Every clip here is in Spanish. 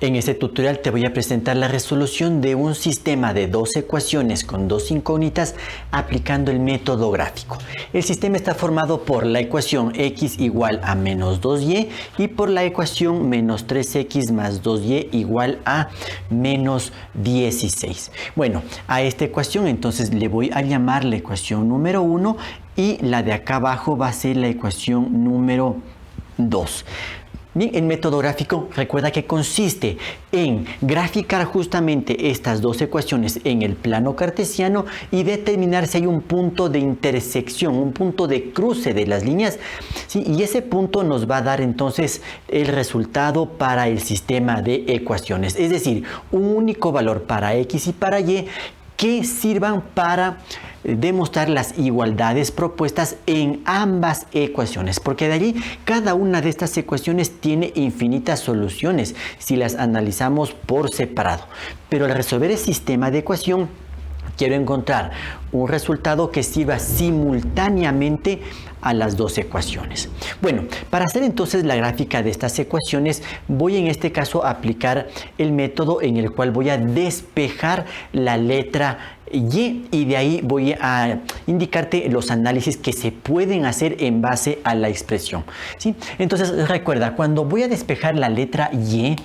En este tutorial te voy a presentar la resolución de un sistema de dos ecuaciones con dos incógnitas aplicando el método gráfico. El sistema está formado por la ecuación x igual a menos 2y y por la ecuación menos 3x más 2y igual a menos 16. Bueno, a esta ecuación entonces le voy a llamar la ecuación número 1 y la de acá abajo va a ser la ecuación número 2. Bien, el método gráfico recuerda que consiste en graficar justamente estas dos ecuaciones en el plano cartesiano y determinar si hay un punto de intersección, un punto de cruce de las líneas, ¿sí? Y ese punto nos va a dar entonces el resultado para el sistema de ecuaciones, es decir, un único valor para x y para y que sirvan para demostrar las igualdades propuestas en ambas ecuaciones, porque de allí cada una de estas ecuaciones tiene infinitas soluciones si las analizamos por separado. Pero al resolver el sistema de ecuación quiero encontrar un resultado que sirva simultáneamente a las dos ecuaciones. Bueno, para hacer entonces la gráfica de estas ecuaciones voy en este caso a aplicar el método en el cual voy a despejar la letra y de ahí voy a indicarte los análisis que se pueden hacer en base a la expresión, ¿sí? Entonces recuerda, cuando voy a despejar la letra y,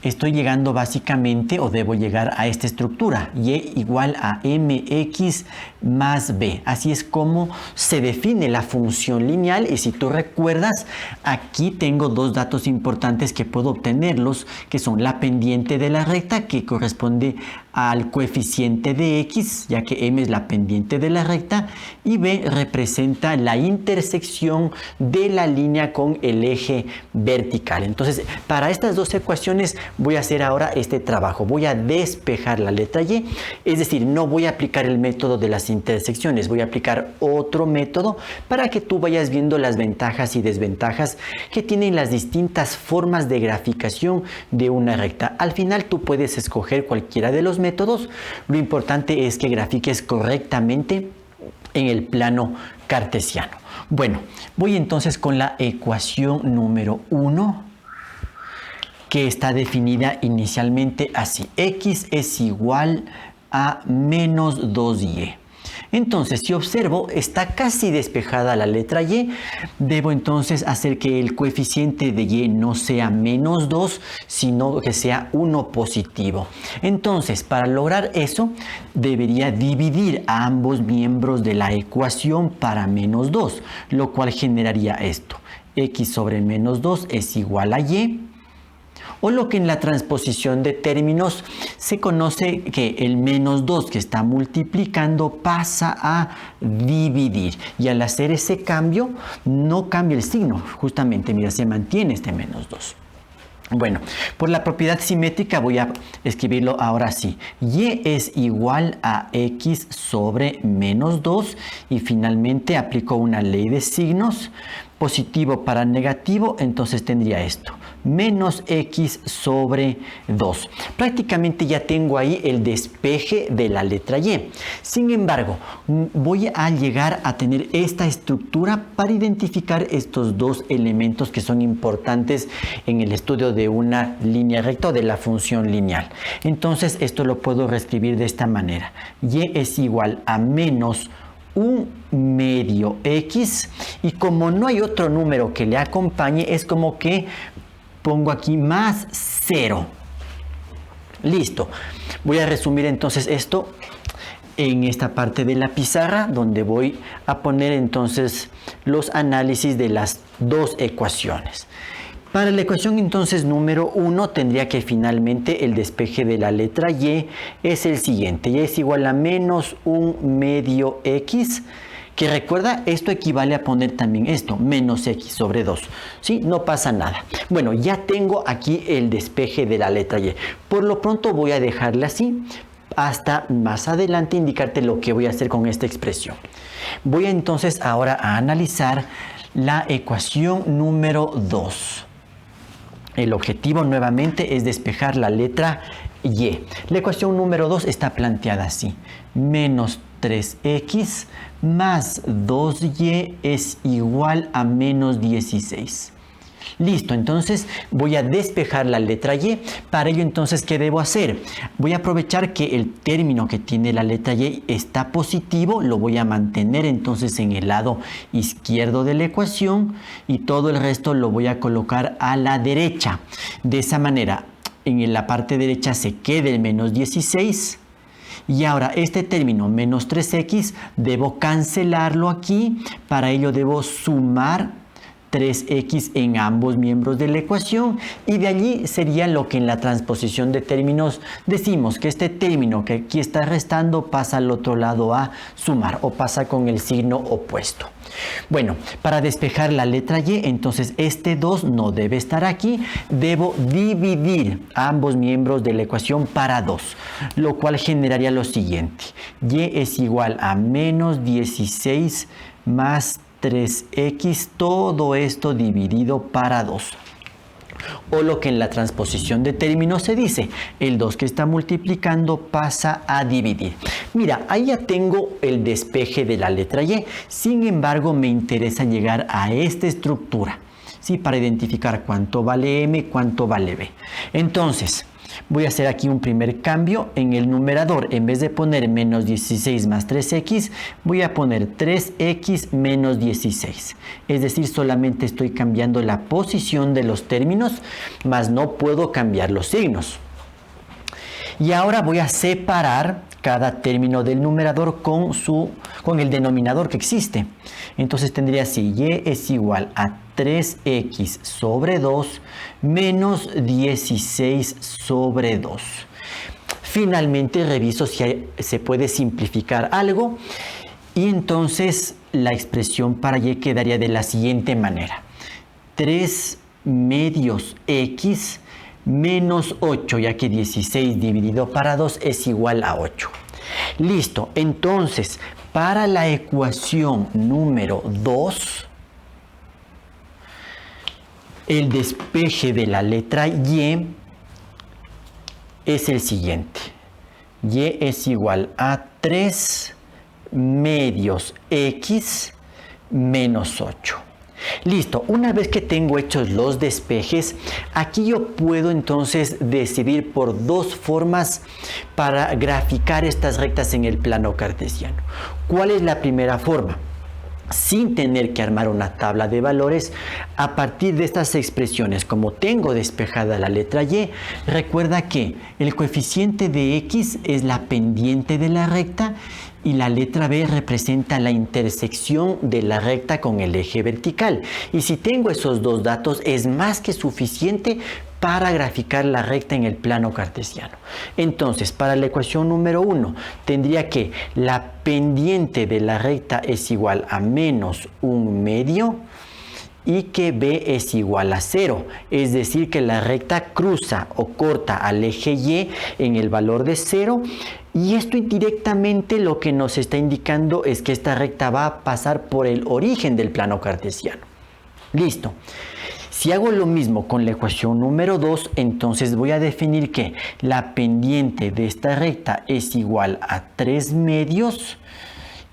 estoy llegando básicamente, o debo llegar a esta estructura, y igual a mx más b. Así es como se define la función lineal. Y si tú recuerdas, aquí tengo dos datos importantes que puedo obtenerlos, que son la pendiente de la recta, que corresponde al coeficiente de x, ya que m es la pendiente de la recta, y b representa la intersección de la línea con el eje vertical. Entonces, para estas dos ecuaciones voy a hacer ahora este trabajo. Voy a despejar la letra y, es decir, no voy a aplicar el método de las intersecciones, voy a aplicar otro método para que tú vayas viendo las ventajas y desventajas que tienen las distintas formas de graficación de una recta. Al final tú puedes escoger cualquiera de los métodos, lo importante es que grafiques correctamente en el plano cartesiano. Bueno, voy entonces con la ecuación número 1, que está definida inicialmente así: x es igual a menos 2y. Entonces, si observo, está casi despejada la letra y. Debo entonces hacer que el coeficiente de y no sea menos 2, sino que sea 1 positivo. Entonces, para lograr eso, debería dividir a ambos miembros de la ecuación para menos 2, lo cual generaría esto: x sobre menos 2 es igual a y. O lo que en la transposición de términos se conoce que el menos 2 que está multiplicando pasa a dividir. Y al hacer ese cambio, no cambia el signo. Justamente, mira, se mantiene este menos 2. Bueno, por la propiedad simétrica voy a escribirlo ahora así: y es igual a x sobre menos 2, y finalmente aplico una ley de signos, positivo para negativo, entonces tendría esto: menos x sobre 2. Prácticamente ya tengo ahí el despeje de la letra y. Sin embargo, voy a llegar a tener esta estructura para identificar estos dos elementos que son importantes en el estudio de una línea recta o de la función lineal. Entonces esto lo puedo reescribir de esta manera: y es igual a menos 1 medio x, y como no hay otro número que le acompañe, es como que pongo aquí más 0. Listo. Voy a resumir entonces esto en esta parte de la pizarra, donde voy a poner entonces los análisis de las dos ecuaciones. Para la ecuación entonces número 1 tendría que finalmente el despeje de la letra y es el siguiente: y es igual a menos 1 medio x, que recuerda, esto equivale a poner también esto, menos x sobre 2. ¿Sí? No pasa nada. Bueno, ya tengo aquí el despeje de la letra y. Por lo pronto voy a dejarla así, hasta más adelante indicarte lo que voy a hacer con esta expresión. Voy entonces ahora a analizar la ecuación número 2. El objetivo nuevamente es despejar la letra y. La ecuación número 2 está planteada así: menos 3x más 2y es igual a menos 16. Listo, entonces voy a despejar la letra Y. Para ello, entonces, ¿qué debo hacer? Voy a aprovechar que el término que tiene la letra Y está positivo, lo voy a mantener entonces en el lado izquierdo de la ecuación y todo el resto lo voy a colocar a la derecha. De esa manera, en la parte derecha se queda el menos 16. Y ahora este término menos 3x debo cancelarlo aquí. Para ello debo sumar 3x en ambos miembros de la ecuación y de allí sería lo que en la transposición de términos decimos, que este término que aquí está restando pasa al otro lado a sumar o pasa con el signo opuesto. Bueno, para despejar la letra Y, entonces este 2 no debe estar aquí, debo dividir ambos miembros de la ecuación para 2, lo cual generaría lo siguiente: Y es igual a menos 16 más 3x, todo esto dividido para 2. O lo que en la transposición de términos se dice, el 2 que está multiplicando pasa a dividir. Mira, ahí ya tengo el despeje de la letra Y, sin embargo me interesa llegar a esta estructura, ¿sí? Para identificar cuánto vale M, cuánto vale B. Entonces, voy a hacer aquí un primer cambio en el numerador. En vez de poner menos 16 más 3x, voy a poner 3x menos 16. Es decir, solamente estoy cambiando la posición de los términos, mas no puedo cambiar los signos. Y ahora voy a separar cada término del numerador con el denominador que existe. Entonces tendría así: Y es igual a 3x sobre 2 menos 16 sobre 2. Finalmente reviso si se puede simplificar algo y entonces la expresión para Y quedaría de la siguiente manera: 3 medios x menos 8, ya que 16 dividido para 2 es igual a 8. Listo, entonces para la ecuación número 2, el despeje de la letra Y es el siguiente: Y es igual a 3 medios x menos 8. Listo, una vez que tengo hechos los despejes, aquí yo puedo entonces decidir por dos formas para graficar estas rectas en el plano cartesiano. ¿Cuál es la primera forma? Sin tener que armar una tabla de valores, a partir de estas expresiones, como tengo despejada la letra Y, recuerda que el coeficiente de x es la pendiente de la recta y la letra B representa la intersección de la recta con el eje vertical. Y si tengo esos dos datos, es más que suficiente para graficar la recta en el plano cartesiano. Entonces, para la ecuación número 1, tendría que la pendiente de la recta es igual a menos 1/2 y que B es igual a 0. Es decir, que la recta cruza o corta al eje Y en el valor de 0. Y esto indirectamente lo que nos está indicando es que esta recta va a pasar por el origen del plano cartesiano. Listo. Si hago lo mismo con la ecuación número 2, entonces voy a definir que la pendiente de esta recta es igual a 3 medios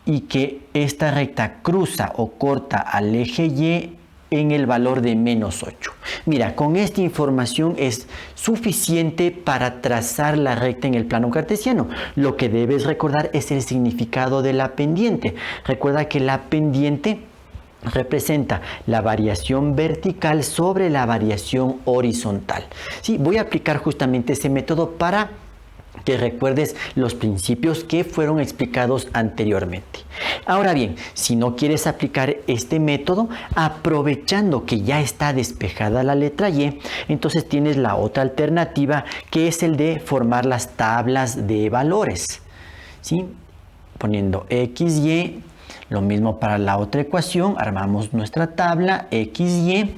y que esta recta cruza o corta al eje Y en el valor de menos 8. Mira, con esta información es suficiente para trazar la recta en el plano cartesiano. Lo que debes recordar es el significado de la pendiente. Recuerda que la pendiente representa la variación vertical sobre la variación horizontal. Sí, voy a aplicar justamente ese método para que recuerdes los principios que fueron explicados anteriormente. Ahora bien, si no quieres aplicar este método, aprovechando que ya está despejada la letra Y, entonces tienes la otra alternativa, que es el de formar las tablas de valores. ¿Sí? Poniendo XY, lo mismo para la otra ecuación, armamos nuestra tabla XY.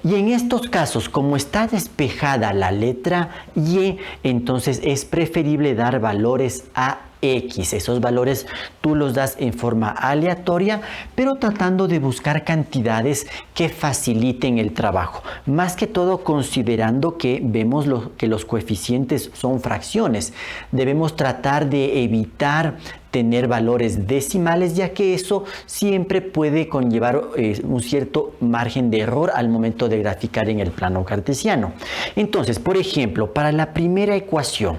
Y en estos casos, como está despejada la letra Y, entonces es preferible dar valores a X. Esos valores tú los das en forma aleatoria, pero tratando de buscar cantidades que faciliten el trabajo. Más que todo considerando que vemos que los coeficientes son fracciones. Debemos tratar de evitar tener valores decimales, ya que eso siempre puede conllevar un cierto margen de error al momento de graficar en el plano cartesiano. Entonces, por ejemplo, para la primera ecuación,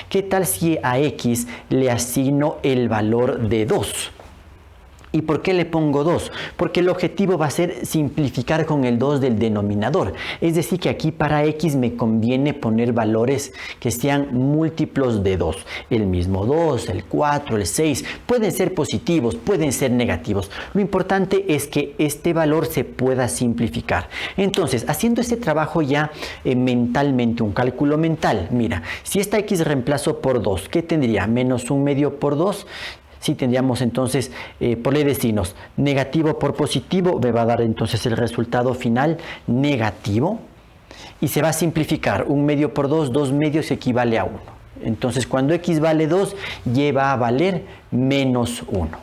¿qué tal si a x le asigno el valor de 2? ¿Y por qué le pongo 2? Porque el objetivo va a ser simplificar con el 2 del denominador. Es decir, que aquí para x me conviene poner valores que sean múltiplos de 2. El mismo 2, el 4, el 6. Pueden ser positivos, pueden ser negativos. Lo importante es que este valor se pueda simplificar. Entonces, haciendo este trabajo ya mentalmente, un cálculo mental. Mira, si esta x reemplazo por 2, ¿qué tendría? Menos 1/2 por 2. Sí, tendríamos entonces, por ley de signos, negativo por positivo, me va a dar entonces el resultado final negativo. Y se va a simplificar, 1/2 por 2, 2/2 equivale a 1. Entonces, cuando x vale 2, y va a valer menos 1.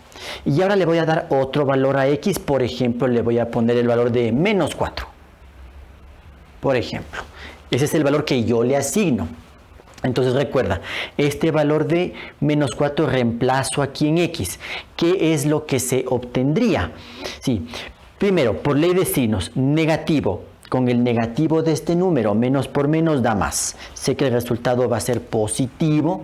Y ahora le voy a dar otro valor a x, por ejemplo, le voy a poner el valor de menos 4. Por ejemplo, ese es el valor que yo le asigno. Entonces recuerda, este valor de menos 4 reemplazo aquí en x. ¿Qué es lo que se obtendría? Sí, primero, por ley de signos, negativo. Con el negativo de este número, menos por menos da más. Sé que el resultado va a ser positivo.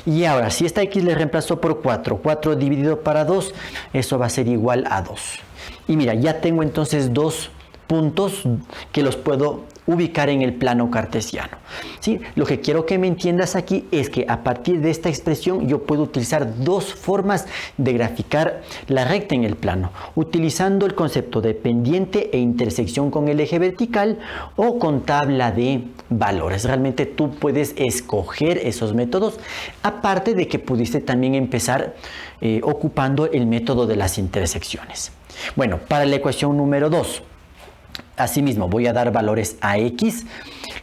Y ahora, si esta x le reemplazo por 4, 4 dividido para 2, eso va a ser igual a 2. Y mira, ya tengo entonces dos puntos que los puedo ubicar en el plano cartesiano. ¿Sí? Lo que quiero que me entiendas aquí es que a partir de esta expresión yo puedo utilizar dos formas de graficar la recta en el plano, utilizando el concepto de pendiente e intersección con el eje vertical o con tabla de valores. Realmente tú puedes escoger esos métodos, aparte de que pudiste también empezar ocupando el método de las intersecciones. Bueno, para la ecuación número 2, asimismo, voy a dar valores a x.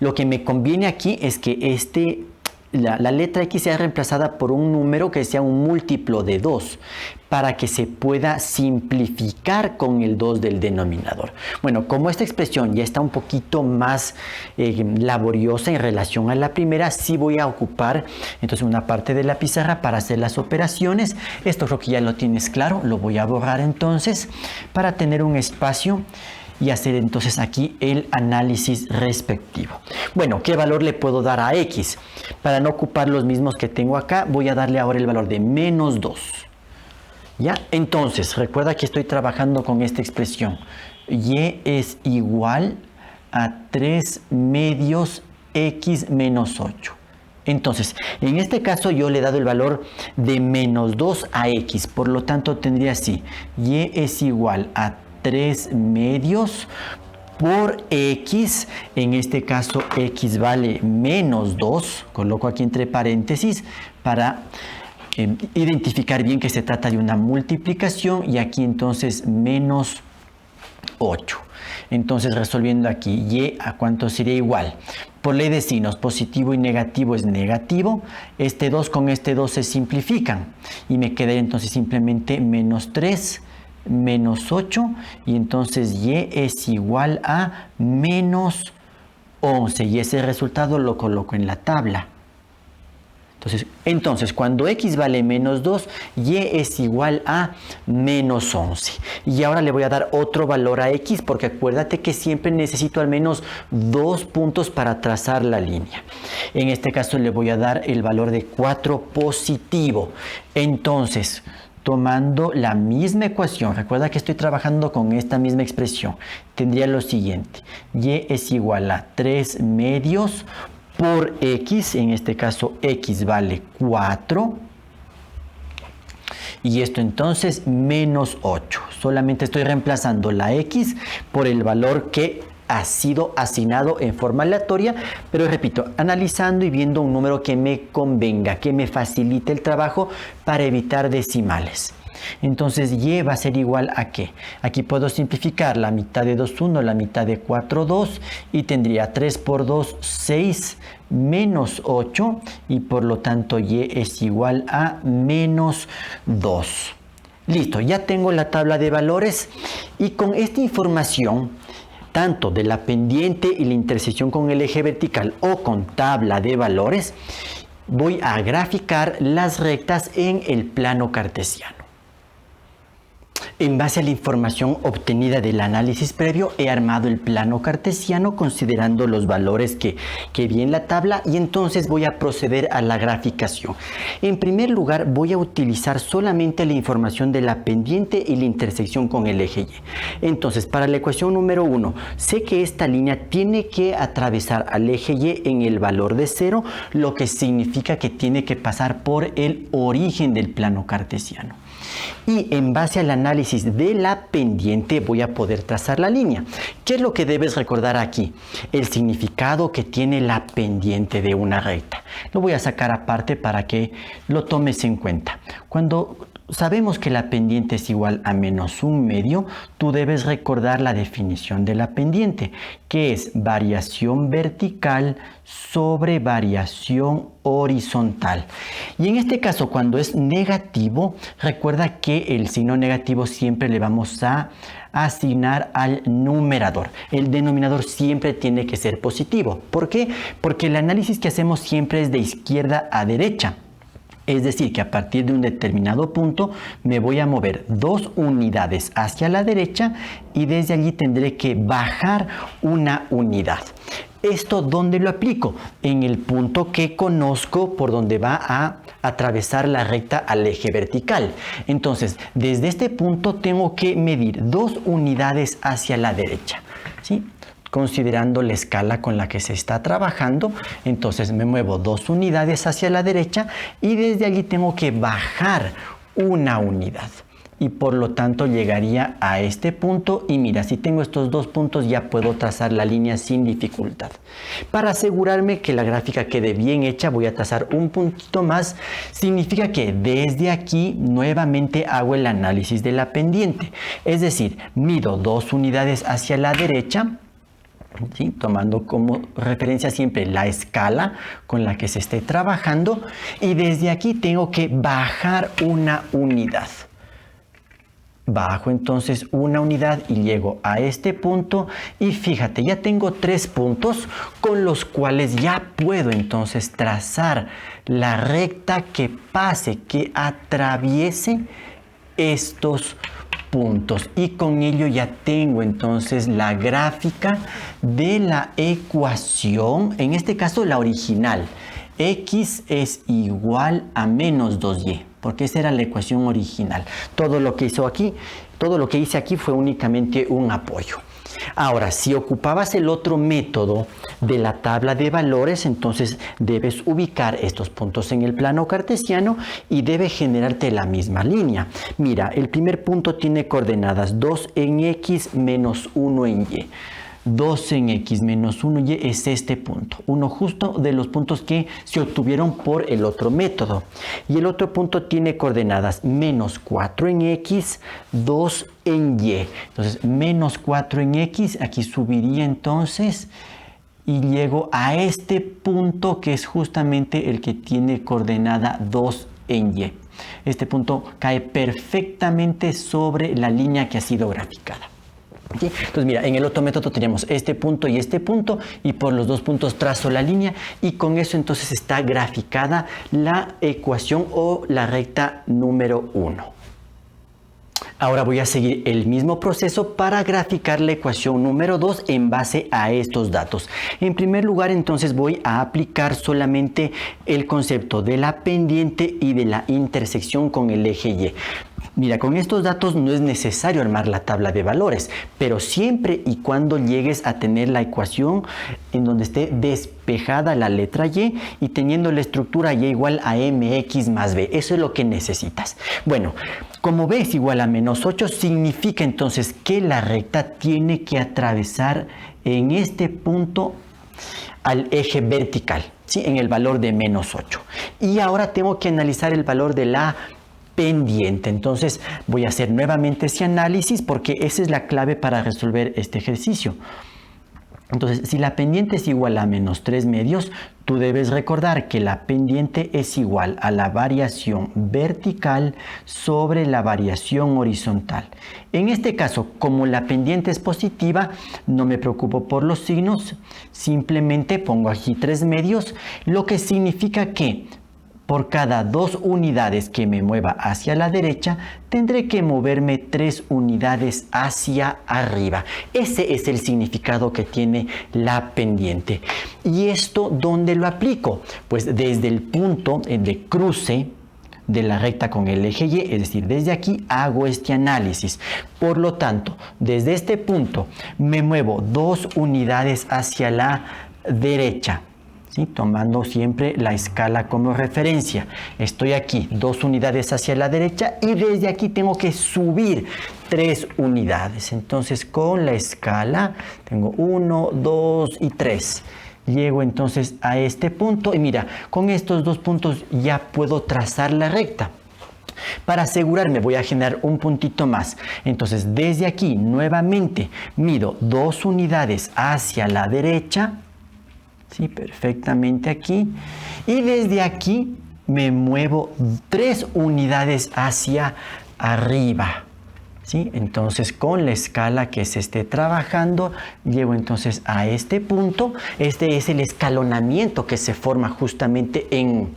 Lo que me conviene aquí es que la letra x sea reemplazada por un número que sea un múltiplo de 2 para que se pueda simplificar con el 2 del denominador. Bueno, como esta expresión ya está un poquito más laboriosa en relación a la primera, sí voy a ocupar entonces una parte de la pizarra para hacer las operaciones. Esto creo que ya lo tienes claro, lo voy a borrar entonces para tener un espacio y hacer entonces aquí el análisis respectivo. Bueno, ¿qué valor le puedo dar a x? Para no ocupar los mismos que tengo acá, voy a darle ahora el valor de menos 2. ¿Ya? Entonces, recuerda que estoy trabajando con esta expresión. Y es igual a 3 medios x menos 8. Entonces, en este caso yo le he dado el valor de menos 2 a x. Por lo tanto, tendría así. Y es igual a 3 medios por x, en este caso x vale menos 2, coloco aquí entre paréntesis para identificar bien que se trata de una multiplicación, y aquí entonces menos 8. Entonces resolviendo aquí, y a cuánto sería igual. Por ley de signos, positivo y negativo es negativo. Este 2 con este 2 se simplifican y me queda entonces simplemente menos 3 menos 8, y entonces y es igual a menos 11, y ese resultado lo coloco en la tabla. Entonces cuando x vale menos 2, y es igual a menos 11. Y ahora le voy a dar otro valor a x, porque acuérdate que siempre necesito al menos 2 puntos para trazar la línea. En este caso le voy a dar el valor de 4 positivo. Entonces, tomando la misma ecuación, recuerda que estoy trabajando con esta misma expresión, tendría lo siguiente: y es igual a 3 medios por x, en este caso x vale 4, y esto entonces menos 8. Solamente estoy reemplazando la x por el valor que ha sido asignado en forma aleatoria, pero repito, analizando y viendo un número que me convenga, que me facilite el trabajo para evitar decimales. Entonces y va a ser igual a ¿qué? Aquí puedo simplificar la mitad de 2, 1, la mitad de 4, 2, y tendría 3 por 2, 6, menos 8, y por lo tanto y es igual a menos 2. Listo, ya tengo la tabla de valores, y con esta información, tanto de la pendiente y la intersección con el eje vertical o con tabla de valores, voy a graficar las rectas en el plano cartesiano. En base a la información obtenida del análisis previo, he armado el plano cartesiano considerando los valores que vi en la tabla y entonces voy a proceder a la graficación. En primer lugar, voy a utilizar solamente la información de la pendiente y la intersección con el eje Y. Entonces, para la ecuación número 1, sé que esta línea tiene que atravesar al eje Y en el valor de 0, lo que significa que tiene que pasar por el origen del plano cartesiano. Y en base al análisis de la pendiente voy a poder trazar la línea. ¿Qué es lo que debes recordar aquí? El significado que tiene la pendiente de una recta. Lo voy a sacar aparte para que lo tomes en cuenta. Cuando sabemos que la pendiente es igual a menos 1/2, tú debes recordar la definición de la pendiente, que es variación vertical sobre variación horizontal. Y en este caso, cuando es negativo, recuerda que el signo negativo siempre le vamos a asignar al numerador. El denominador siempre tiene que ser positivo. ¿Por qué? Porque el análisis que hacemos siempre es de izquierda a derecha. Es decir, que a partir de un determinado punto me voy a mover 2 unidades hacia la derecha y desde allí tendré que bajar una unidad. ¿Esto dónde lo aplico? En el punto que conozco por donde va a atravesar la recta al eje vertical. Entonces, desde este punto tengo que medir 2 unidades hacia la derecha, ¿sí? Considerando la escala con la que se está trabajando, entonces me muevo 2 unidades hacia la derecha y desde allí tengo que bajar una unidad. Y por lo tanto llegaría a este punto y mira, si tengo estos 2 puntos ya puedo trazar la línea sin dificultad. Para asegurarme que la gráfica quede bien hecha voy a trazar un puntito más. Significa que desde aquí nuevamente hago el análisis de la pendiente. Es decir, mido 2 unidades hacia la derecha, ¿sí? Tomando como referencia siempre la escala con la que se esté trabajando y desde aquí tengo que bajar una unidad. Bajo entonces una unidad y llego a este punto y fíjate, ya tengo 3 puntos con los cuales ya puedo entonces trazar la recta que pase, que atraviese estos puntos y con ello ya tengo entonces la gráfica de la ecuación, en este caso la original. X es igual a menos 2y, porque esa era la ecuación original. Todo lo que hice aquí fue únicamente un apoyo. Ahora, si ocupabas el otro método de la tabla de valores, entonces debes ubicar estos puntos en el plano cartesiano y debe generarte la misma línea. Mira, el primer punto tiene coordenadas 2 en X menos 1 en Y. 2 en X menos 1Y es este punto, uno justo de los puntos que se obtuvieron por el otro método. Y el otro punto tiene coordenadas menos 4 en X, 2 en Y. Entonces, menos 4 en X, aquí subiría entonces y llego a este punto que es justamente el que tiene coordenada 2 en Y. Este punto cae perfectamente sobre la línea que ha sido graficada. ¿Sí? Entonces mira, en el otro método tenemos este punto y por los 2 puntos trazo la línea y con eso entonces está graficada la ecuación o la recta número 1. Ahora voy a seguir el mismo proceso para graficar la ecuación número 2 en base a estos datos. En primer lugar, entonces voy a aplicar solamente el concepto de la pendiente y de la intersección con el eje Y. Mira, con estos datos no es necesario armar la tabla de valores, pero siempre y cuando llegues a tener la ecuación en donde esté despejada la letra Y y teniendo la estructura Y igual a mx más b. Eso es lo que necesitas. Bueno, como b es igual a menos 8, significa entonces que la recta tiene que atravesar en este punto al eje vertical, ¿sí? En el valor de menos 8. Y ahora tengo que analizar el valor de la pendiente. Entonces voy a hacer nuevamente ese análisis porque esa es la clave para resolver este ejercicio. Entonces, si la pendiente es igual a menos 3/2, tú debes recordar que la pendiente es igual a la variación vertical sobre la variación horizontal. En este caso, como la pendiente es positiva, no me preocupo por los signos, simplemente pongo aquí 3/2, lo que significa que por cada 2 unidades que me mueva hacia la derecha, tendré que moverme 3 unidades hacia arriba. Ese es el significado que tiene la pendiente. ¿Y esto dónde lo aplico? Pues desde el punto de cruce de la recta con el eje Y, es decir, desde aquí hago este análisis. Por lo tanto, desde este punto me muevo 2 unidades hacia la derecha, ¿sí? Tomando siempre la escala como referencia. Estoy aquí, 2 unidades hacia la derecha y desde aquí tengo que subir 3 unidades. Entonces con la escala tengo 1, 2 y 3. Llego entonces a este punto y mira, con estos 2 puntos ya puedo trazar la recta. Para asegurarme voy a generar un puntito más. Entonces desde aquí nuevamente mido 2 unidades hacia la derecha. Sí, perfectamente aquí. Y desde aquí me muevo 3 unidades hacia arriba. ¿Sí? Entonces con la escala que se esté trabajando, llego entonces a este punto. Este es el escalonamiento que se forma justamente en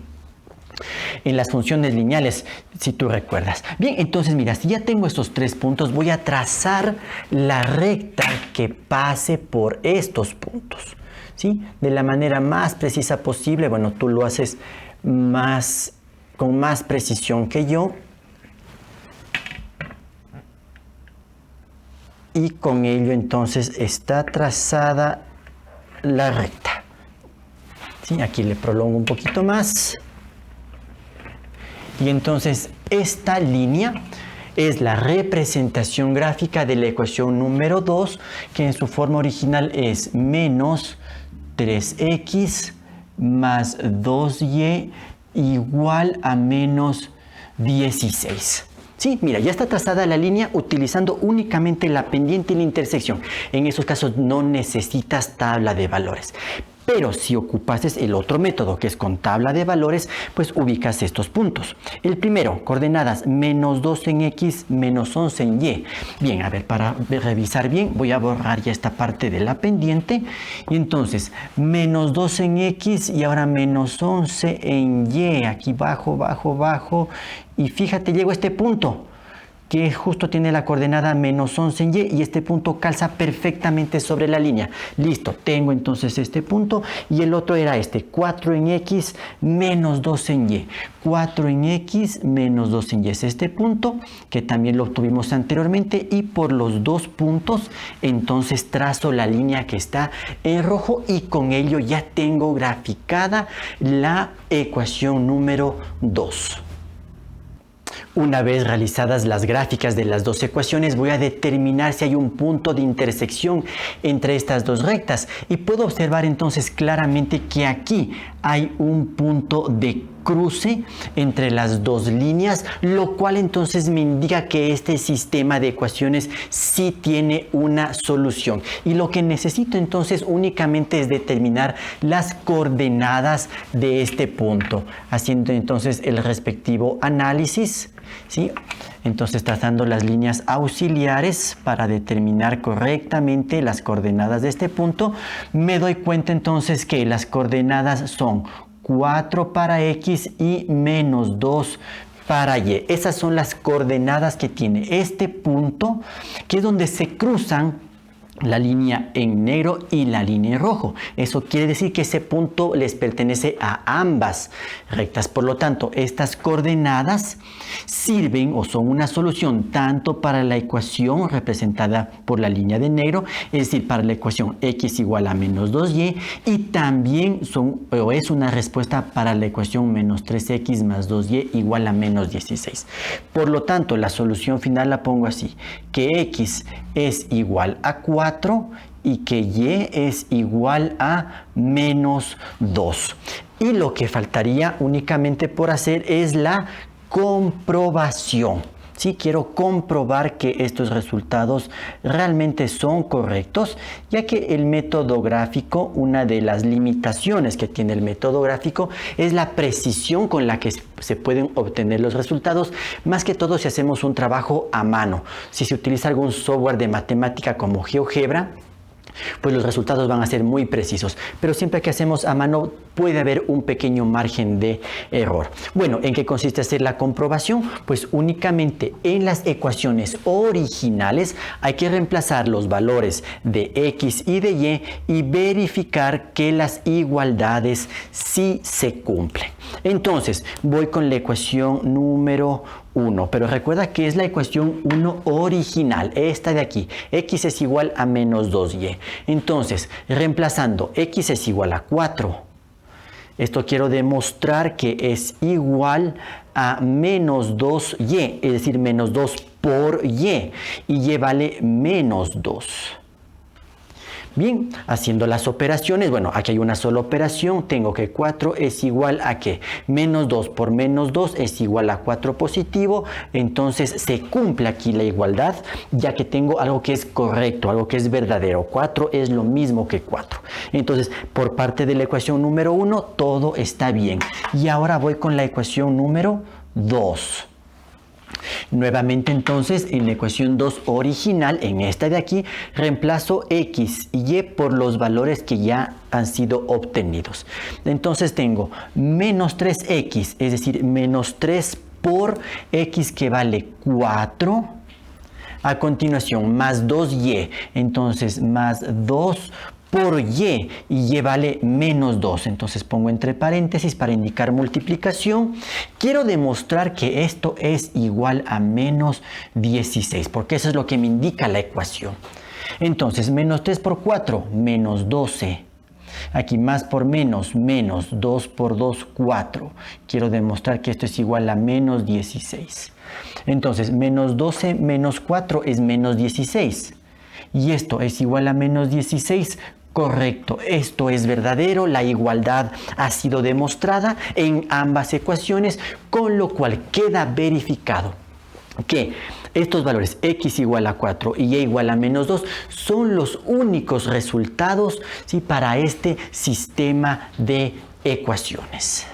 las funciones lineales, si tú recuerdas. Bien, entonces mira, si ya tengo estos 3 puntos, voy a trazar la recta que pase por estos puntos, ¿sí? De la manera más precisa posible. Bueno, tú lo haces con más precisión que yo. Y con ello entonces está trazada la recta. ¿Sí? Aquí le prolongo un poquito más. Y entonces esta línea es la representación gráfica de la ecuación número 2, que en su forma original es menos 3x más 2y igual a menos 16. Sí, mira, ya está trazada la línea utilizando únicamente la pendiente y la intersección. En esos casos no necesitas tabla de valores. Pero si ocupases el otro método, que es con tabla de valores, pues ubicas estos puntos. El primero, coordenadas menos 2 en X, menos 11 en Y. Bien, a ver, para revisar bien, voy a borrar ya esta parte de la pendiente. Y entonces, menos 2 en X y ahora menos 11 en Y. Aquí bajo, bajo, bajo. Y fíjate, llego a este punto, que justo tiene la coordenada menos 11 en Y, y este punto calza perfectamente sobre la línea. Listo, tengo entonces este punto, y el otro era este, 4 en X menos 2 en Y. 4 en X menos 2 en Y es este punto, que también lo obtuvimos anteriormente, y por los 2 puntos, entonces trazo la línea que está en rojo, y con ello ya tengo graficada la ecuación número 2. Una vez realizadas las gráficas de las 2 ecuaciones, voy a determinar si hay un punto de intersección entre estas 2 rectas, y puedo observar entonces claramente que aquí hay un punto de cruce entre las 2 líneas, lo cual entonces me indica que este sistema de ecuaciones sí tiene una solución. Y lo que necesito entonces únicamente es determinar las coordenadas de este punto, haciendo entonces el respectivo análisis, ¿sí? Entonces trazando las líneas auxiliares para determinar correctamente las coordenadas de este punto, me doy cuenta entonces que las coordenadas son 4 para X y menos 2 para Y. Esas son las coordenadas que tiene este punto, que es donde se cruzan la línea en negro y la línea en rojo. Eso quiere decir que ese punto les pertenece a ambas rectas. Por lo tanto, estas coordenadas sirven o son una solución tanto para la ecuación representada por la línea de negro, es decir, para la ecuación x igual a menos 2y, y también es una respuesta para la ecuación menos 3x más 2y igual a menos 16. Por lo tanto, la solución final la pongo así, que x es igual a 4 y que y es igual a menos 2. Y lo que faltaría únicamente por hacer es la comprobación. Sí, quiero comprobar que estos resultados realmente son correctos, ya que el método gráfico, una de las limitaciones que tiene el método gráfico es la precisión con la que se pueden obtener los resultados, más que todo si hacemos un trabajo a mano. Si se utiliza algún software de matemática como GeoGebra, pues los resultados van a ser muy precisos. Pero siempre que hacemos a mano puede haber un pequeño margen de error. Bueno, ¿en qué consiste hacer la comprobación? Pues únicamente en las ecuaciones originales hay que reemplazar los valores de X y de Y verificar que las igualdades sí se cumplen. Entonces, voy con la ecuación número 1, pero recuerda que es la ecuación 1 original, esta de aquí. X es igual a menos 2y. Entonces, reemplazando X es igual a 4. Esto quiero demostrar que es igual a menos 2y, es decir, menos 2 por y. Y y vale menos 2. Bien, haciendo las operaciones, bueno, aquí hay una sola operación, tengo que 4 es igual a ¿qué? Menos 2 por menos 2 es igual a 4 positivo, entonces se cumple aquí la igualdad, ya que tengo algo que es correcto, algo que es verdadero. 4 es lo mismo que 4. Entonces, por parte de la ecuación número 1, todo está bien. Y ahora voy con la ecuación número 2. Nuevamente entonces en la ecuación 2 original, en esta de aquí, reemplazo X y Y por los valores que ya han sido obtenidos. Entonces tengo menos 3X, es decir, menos 3 por X que vale 4. A continuación, más 2Y, entonces más 2 por y y vale menos 2. Entonces pongo entre paréntesis para indicar multiplicación. Quiero demostrar que esto es igual a menos 16, porque eso es lo que me indica la ecuación. Entonces, menos 3 por 4, menos 12. Aquí más por menos, menos 2 por 2, 4. Quiero demostrar que esto es igual a menos 16. Entonces, menos 12 menos 4 es menos 16. Y esto es igual a menos 16. Correcto, esto es verdadero, la igualdad ha sido demostrada en ambas ecuaciones, con lo cual queda verificado que estos valores X igual a 4 y Y igual a menos 2 son los únicos resultados, ¿sí?, para este sistema de ecuaciones.